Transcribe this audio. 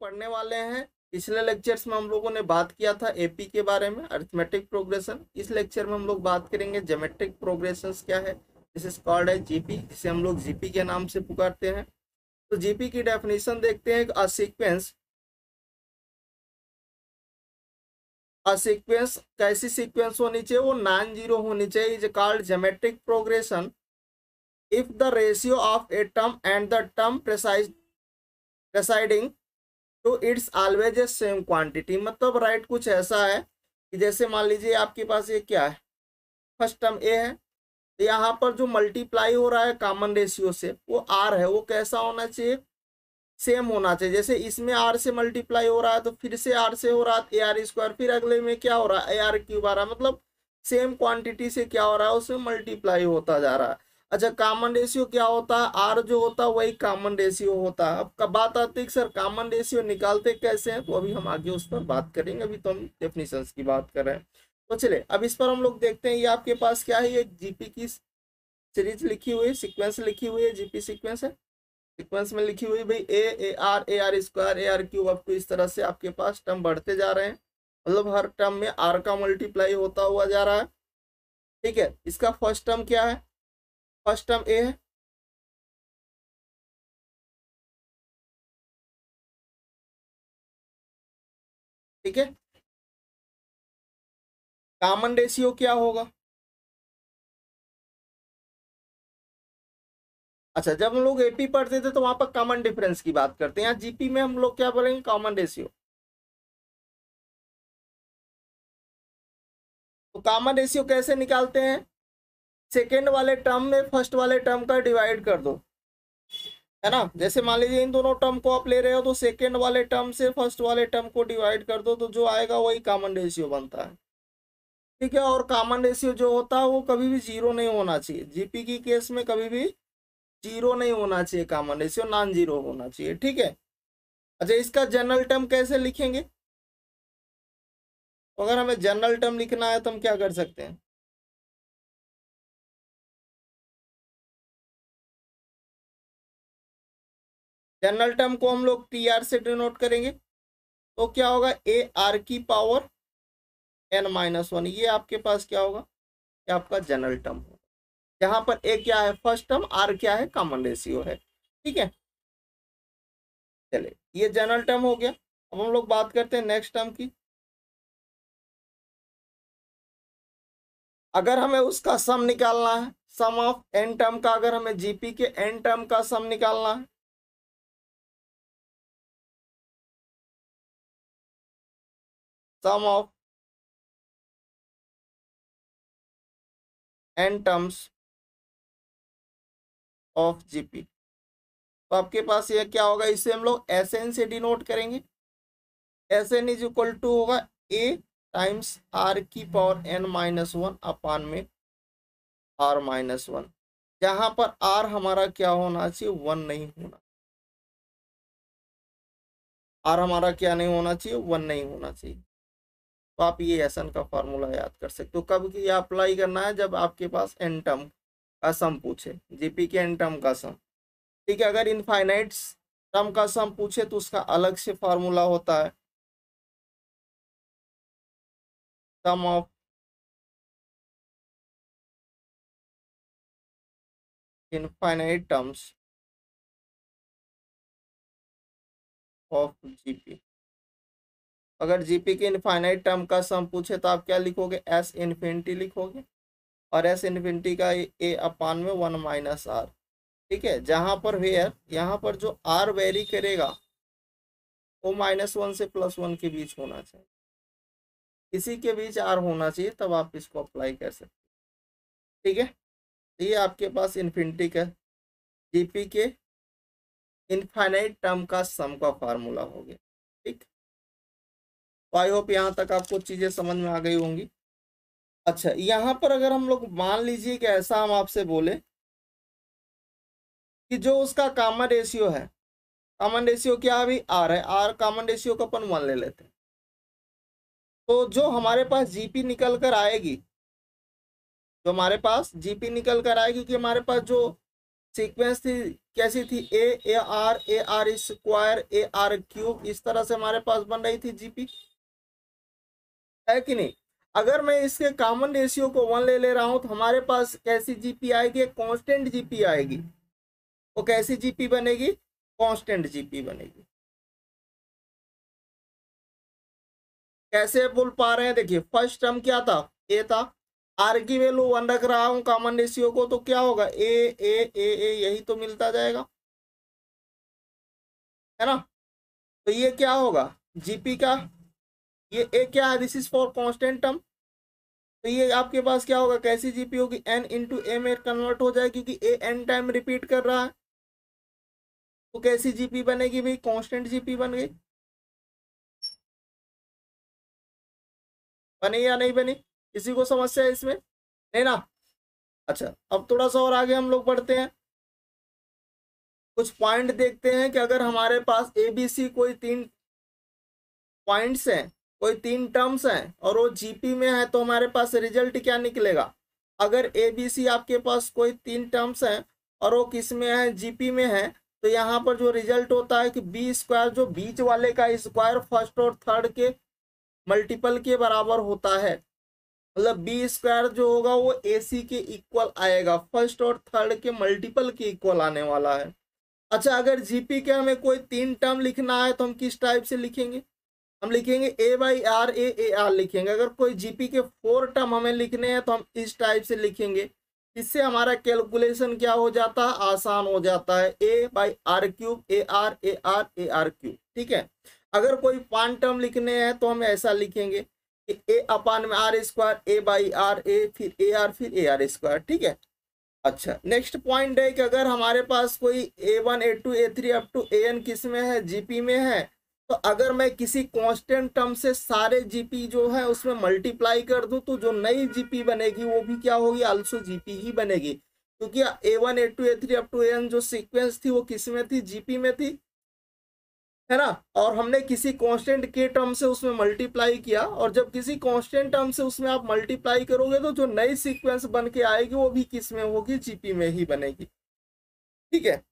पढ़ने वाले हैं। पिछले लेक्चर्स में हम लोगों ने बात किया था एपी के बारे में, अरिथमेटिक प्रोग्रेशन। इस लेक्चर में हम लोग बात करेंगे ज्योमेट्रिक प्रोग्रेशंस क्या है। दिस इज कॉल्ड है जीपी, जिसे हम लोग जीपी के नाम से पुकारते हैं। तो जीपी की डेफिनेशन देखते हैं। अ सीक्वेंस कैसी सीक्वेंस होनी चाहिए, वो नॉन जीरो होनी चाहिए। Is called geometric progression if the ratio of a term and the term preceding तो it's always a same quantity. मतलब राइट कुछ ऐसा है कि जैसे मान लीजिए आपके पास ये क्या है, फर्स्ट टर्म ए है, तो यहाँ पर जो मल्टीप्लाई हो रहा है कॉमन रेशियो से वो आर है, वो कैसा होना चाहिए, सेम होना चाहिए। जैसे इसमें आर से मल्टीप्लाई हो रहा है तो फिर से आर से हो रहा है ए आर स्क्वायर, फिर अगले में क्या हो रहा है ए आर क्यूब आ रहा है। मतलब सेम क्वांटिटी से क्या हो रहा है, उसमें मल्टीप्लाई होता जा रहा है। अच्छा, कॉमन रेशियो क्या होता है, आर जो होता है वही कॉमन रेशियो होता है। अब कब बात आती है कि सर कॉमन रेशियो निकालते कैसे हैं, तो अभी हम आगे उस पर बात करेंगे। अभी तो हम डेफिनेशंस की बात कर रहे हैं। तो चलिए अब इस पर हम लोग देखते हैं। ये आपके पास क्या है, ये जीपी की सीरीज लिखी हुई है, सीक्वेंस लिखी हुई है, जीपी सीक्वेंस है। सीक्वेंस में लिखी हुई भाई A R square A R cube, up to इस तरह से आपके पास टर्म बढ़ते जा रहे हैं। मतलब हर टर्म में आर का मल्टीप्लाई होता हुआ जा रहा है। ठीक है, इसका फर्स्ट टर्म क्या है, फर्स्ट टर्म ए है। ठीक है, कॉमन रेशियो क्या होगा। अच्छा, जब हम लोग एपी पढ़ते थे तो वहां पर कॉमन डिफरेंस की बात करते हैं, यहाँ जीपी में हम लोग क्या बोलेंगे, कॉमन रेशियो। तो कॉमन रेशियो कैसे निकालते हैं, सेकेंड वाले टर्म में फर्स्ट वाले टर्म का डिवाइड कर दो, है ना। जैसे मान लीजिए इन दोनों टर्म को आप ले रहे हो तो सेकेंड वाले टर्म से फर्स्ट वाले टर्म को डिवाइड कर दो, तो जो आएगा वही कॉमन रेशियो बनता है। ठीक है, और कॉमन रेशियो जो होता है वो कभी भी जीरो नहीं होना चाहिए। जीपी की केस में कभी भी जीरो नहीं होना चाहिए, कॉमन रेशियो नॉन जीरो होना चाहिए। ठीक है। अच्छा, इसका जनरल टर्म कैसे लिखेंगे, तो अगर हमें जनरल टर्म लिखना है तो हम क्या कर सकते हैं, जनरल टर्म को हम लोग टी आर से डिनोट करेंगे। तो क्या होगा, ए आर की पावर एन माइनस वन, ये आपके पास क्या होगा, ये आपका जनरल टर्म होगा। जहां पर ए क्या है, फर्स्ट टर्म, आर क्या है, कॉमन रेशियो है। ठीक है, चले ये जनरल टर्म हो गया। अब हम लोग बात करते हैं नेक्स्ट टर्म की। अगर हमें उसका सम निकालना है, सम ऑफ एन टर्म का, अगर हमें जीपी के एन टर्म का सम निकालना है, sum of N terms of GP, तो आपके पास ये क्या होगा, इसे हम लोग एस एन से डिनोट करेंगे। S N is equal to होगा ए टाइम्स आर की power N minus one upon में आर माइनस वन, जहां पर आर हमारा क्या होना चाहिए, वन नहीं होना, आर हमारा क्या नहीं होना चाहिए, वन नहीं होना चाहिए। तो आप ये एस एन का फॉर्मूला याद कर सकते हो। कब की अप्लाई करना है, जब आपके पास एन टर्म का सम पूछे, जीपी के एन टर्म का सम। ठीक है, अगर इनफाइनाइट टर्म का सम पूछे तो उसका अलग से फॉर्मूला होता है, sum of infinite terms of GP. अगर जीपी के इनफाइनाइट टर्म का सम पूछे तो आप क्या लिखोगे, एस इन्फिनिटी लिखोगे, और एस इन्फिनिटी का ए अपान में वन माइनस आर। ठीक है, जहां पर वेयर, यहाँ पर जो आर वेरी करेगा वो माइनस वन से प्लस वन के बीच होना चाहिए, इसी के बीच आर होना चाहिए, तब आप इसको अप्लाई कर सकते। ठीक है, तो ये आपके पास इन्फिनिटी का जीपी के इनफाइनाइट टर्म का सम का फार्मूला हो गया। ठीक, तो आई होप यहाँ तक आपको चीजें समझ में आ गई होंगी। अच्छा, यहाँ पर अगर हम लोग मान लीजिए कि ऐसा हम आपसे बोले कि जो उसका कॉमन रेशियो है, कॉमन रेशियो क्या अभी आर है, आर कॉमन रेशियो को अपन वन ले लेते हैं, तो जो हमारे पास जीपी निकल कर आएगी, जो हमारे पास जीपी निकल कर आएगी, कि हमारे पास जो सीक्वेंस थी कैसी थी, ए R square A R cube, इस तरह से हमारे पास बन रही थी जीपी, है कि नहीं। अगर मैं इसके कॉमन रेशियो को 1 ले रहा हूं तो हमारे पास कैसी जीपी आएगी, कांस्टेंट जीपी आएगी। वो कैसी जीपी बनेगी, कांस्टेंट जीपी बनेगी। कैसे बोल पा रहे हैं, देखिए फर्स्ट टर्म क्या था, ए था, आर की वैल्यू 1 रख रहा हूं कॉमन रेशियो को, तो क्या होगा ए यही तो मिलता जाएगा, है ना। तो ये क्या होगा जीपी का, ये ए क्या है, this is for constant term, तो ये आपके पास क्या होगा, कैसी जीपी होगी, एन इंटू ए में कन्वर्ट हो जाए, क्योंकि ए एन टाइम रिपीट कर रहा है, तो कैसी जीपी बनेगी भाई, कांस्टेंट जीपी बन गई। बनी या नहीं बनी, किसी को समस्या है इसमें, नहीं ना। अच्छा, अब थोड़ा सा और आगे हम लोग बढ़ते हैं, कुछ पॉइंट देखते हैं कि अगर हमारे पास एबीसी कोई 3 पॉइंट्स हैं, कोई 3 टर्म्स हैं और वो जीपी में है, तो हमारे पास रिजल्ट क्या निकलेगा। अगर एबीसी आपके पास कोई 3 टर्म्स हैं और वो किस में है, जीपी में है, तो यहाँ पर जो रिजल्ट होता है कि बी स्क्वायर, जो बीच वाले का स्क्वायर फर्स्ट और थर्ड के मल्टीपल के बराबर होता है, मतलब बी स्क्वायर जो होगा वो ए सी के इक्वल आएगा, फर्स्ट और थर्ड के मल्टीपल के इक्वल आने वाला है। अच्छा, अगर जीपी के हमें कोई 3 टर्म लिखना है तो हम किस टाइप से लिखेंगे, हम लिखेंगे ए बाई आर ए आर लिखेंगे। अगर कोई जीपी के 4 टर्म हमें लिखने हैं तो हम इस टाइप से लिखेंगे, इससे हमारा कैलकुलेशन क्या हो जाता है, आसान हो जाता है, A by R cube A R cube, ठीक है। अगर कोई 5 टर्म लिखने हैं तो हम ऐसा लिखेंगे कि ए अपान में R square A by R A फिर ए आर स्क्वायर, ठीक है। अच्छा, नेक्स्ट पॉइंट है कि अगर हमारे पास कोई A1 A2 A3 up to AN किस में है, जीपी में है, तो अगर मैं किसी कांस्टेंट टर्म से सारे जीपी जो है उसमें मल्टीप्लाई कर दूं तो जो नई जीपी बनेगी वो भी क्या होगी, आल्सो जीपी ही बनेगी, क्योंकि A1 A2 A3 up to AN जो सीक्वेंस थी वो किस में थी, जीपी में थी, है ना। और हमने किसी कांस्टेंट के टर्म से उसमें मल्टीप्लाई किया, और जब किसी कांस्टेंट टर्म से उसमें आप मल्टीप्लाई करोगे तो जो नई सीक्वेंस बन के आएगी वो भी किस में होगी, जीपी में ही बनेगी, ठीक है।